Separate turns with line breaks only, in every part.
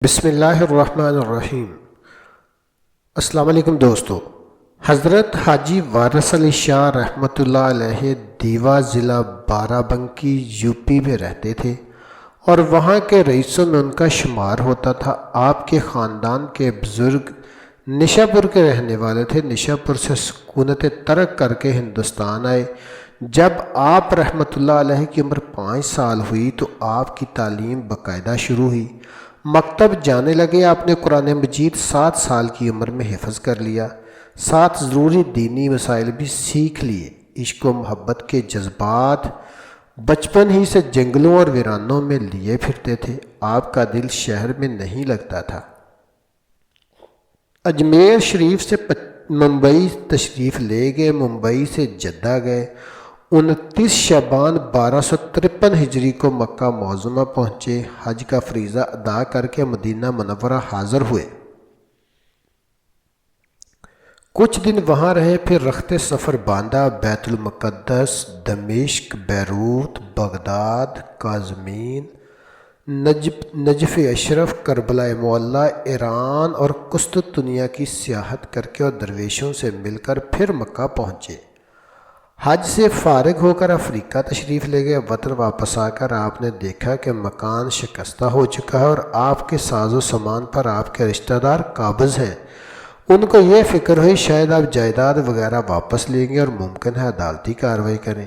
بسم اللہ الرحمن الرحیم۔ السلام علیکم دوستو۔ حضرت حاجی وارث علی شاہ رحمۃ اللہ علیہ دیوا ضلع بارہ بنکی یو پی میں رہتے تھے اور وہاں کے رئیسوں میں ان کا شمار ہوتا تھا۔ آپ کے خاندان کے بزرگ نشاپور کے رہنے والے تھے۔ نشاپور سے سکونت ترک کر کے ہندوستان آئے۔ جب آپ رحمۃ اللہ علیہ کی عمر 5 سال ہوئی تو آپ کی تعلیم باقاعدہ شروع ہوئی۔ مکتب جانے لگے۔ آپ نے قرآن مجید 7 سال کی عمر میں حفظ کر لیا، ساتھ ضروری دینی مسائل بھی سیکھ لیے۔ عشق و محبت کے جذبات بچپن ہی سے جنگلوں اور ویرانوں میں لیے پھرتے تھے۔ آپ کا دل شہر میں نہیں لگتا تھا۔ اجمیر شریف سے ممبئی تشریف لے گئے، ممبئی سے جدہ گئے۔ 29 شعبان 1253 ہجری کو مکہ معظمہ پہنچے۔ حج کا فریضہ ادا کر کے مدینہ منورہ حاضر ہوئے۔ کچھ دن وہاں رہے، پھر رخت سفر باندھا۔ بیت المقدس، دمشق، بیروت، بغداد، قازمین، نجف اشرف، کربلا معلیٰ، ایران اور قسطنطنیہ کی سیاحت کر کے اور درویشوں سے مل کر پھر مکہ پہنچے۔ حج سے فارغ ہو کر افریقہ تشریف لے گئے۔ وطن واپس آ کر آپ نے دیکھا کہ مکان شکستہ ہو چکا ہے اور آپ کے ساز و سامان پر آپ کے رشتہ دار قابض ہیں۔ ان کو یہ فکر ہوئی شاید آپ جائیداد وغیرہ واپس لیں گے اور ممکن ہے عدالتی کارروائی کریں۔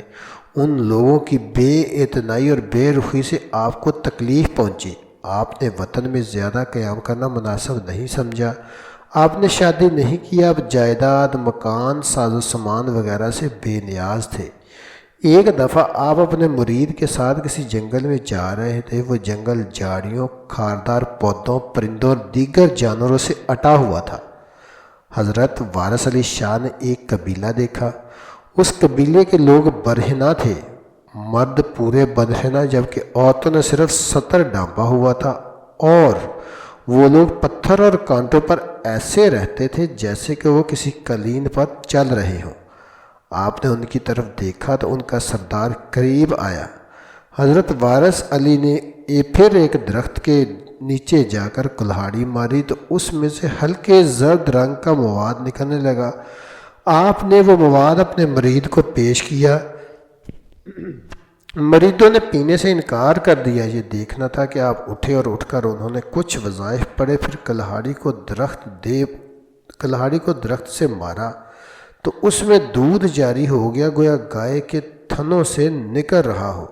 ان لوگوں کی بے اعتنائی اور بے رخی سے آپ کو تکلیف پہنچی۔ آپ نے وطن میں زیادہ قیام کرنا مناسب نہیں سمجھا۔ آپ نے شادی نہیں کی۔ آپ جائیداد، مکان، ساز و سامان وغیرہ سے بے نیاز تھے۔ ایک دفعہ آپ اپنے مرید کے ساتھ کسی جنگل میں جا رہے تھے۔ وہ جنگل جھاڑیوں، خاردار پودوں، پرندوں اور دیگر جانوروں سے اٹا ہوا تھا۔ حضرت وارث علی شاہ نے ایک قبیلہ دیکھا۔ اس قبیلے کے لوگ برہنہ تھے، مرد پورے برہنہ جبکہ عورتوں نے صرف ستر ڈانپا ہوا تھا، اور وہ لوگ پتھر اور کانٹوں پر ایسے رہتے تھے جیسے کہ وہ کسی قالین پر چل رہے ہوں۔ آپ نے ان کی طرف دیکھا تو ان کا سردار قریب آیا۔ حضرت وارث علی نے پھر ایک درخت کے نیچے جا کر کلہاڑی ماری تو اس میں سے ہلکے زرد رنگ کا مواد نکلنے لگا۔ آپ نے وہ مواد اپنے مرید کو پیش کیا۔ مریدوں نے پینے سے انکار کر دیا۔ یہ دیکھنا تھا کہ آپ اٹھے اور اٹھ کر انہوں نے کچھ وظائف پڑھے، پھر کلہاڑی کو درخت سے مارا تو اس میں دودھ جاری ہو گیا، گویا گائے کے تھنوں سے نکل رہا ہو۔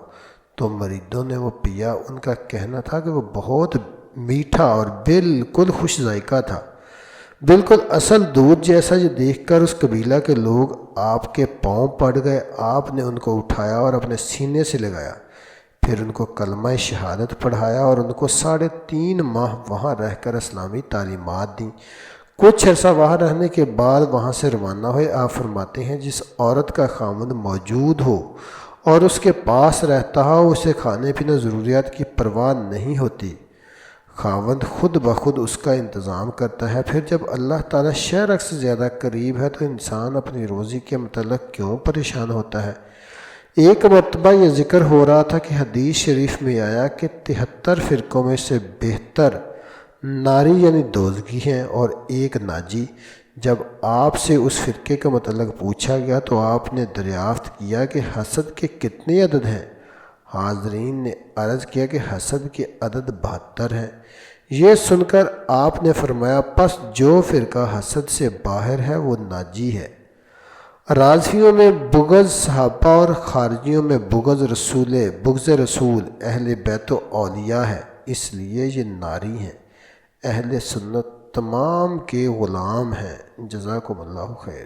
تو مریدوں نے وہ پیا۔ ان کا کہنا تھا کہ وہ بہت میٹھا اور بالکل خوش ذائقہ تھا، بالکل اصل دودھ جیسا۔ یہ دیکھ کر اس قبیلہ کے لوگ آپ کے پاؤں پڑ گئے۔ آپ نے ان کو اٹھایا اور اپنے سینے سے لگایا، پھر ان کو کلمہ شہادت پڑھایا اور ان کو 3.5 ماہ وہاں رہ کر اسلامی تعلیمات دیں۔ کچھ عرصہ وہاں رہنے کے بعد وہاں سے روانہ ہوئے۔ آپ فرماتے ہیں جس عورت کا خاوند موجود ہو اور اس کے پاس رہتا ہو، اسے کھانے پینے ضروریات کی پرواہ نہیں ہوتی۔ خاوند خود بخود اس کا انتظام کرتا ہے۔ پھر جب اللہ تعالیٰ شرع سے زیادہ قریب ہے تو انسان اپنی روزی کے متعلق کیوں پریشان ہوتا ہے؟ ایک مرتبہ یہ ذکر ہو رہا تھا کہ حدیث شریف میں آیا کہ 73 فرقوں میں سے بہتر ناری یعنی دوزخی ہیں اور ایک ناجی۔ جب آپ سے اس فرقے کے متعلق پوچھا گیا تو آپ نے دریافت کیا کہ حسد کے کتنے عدد ہیں؟ حاضرین نے عرض کیا کہ حسد کے عدد 72 ہیں۔ یہ سن کر آپ نے فرمایا پس جو فرقہ حسد سے باہر ہے وہ ناجی ہے۔ رازیوں میں بغض صحابہ اور خارجیوں میں بغض رسول اہل بیت و اولیاء ہے، اس لیے یہ ناری ہیں۔ اہل سنت تمام کے غلام ہیں۔ جزاکم اللہ خیر۔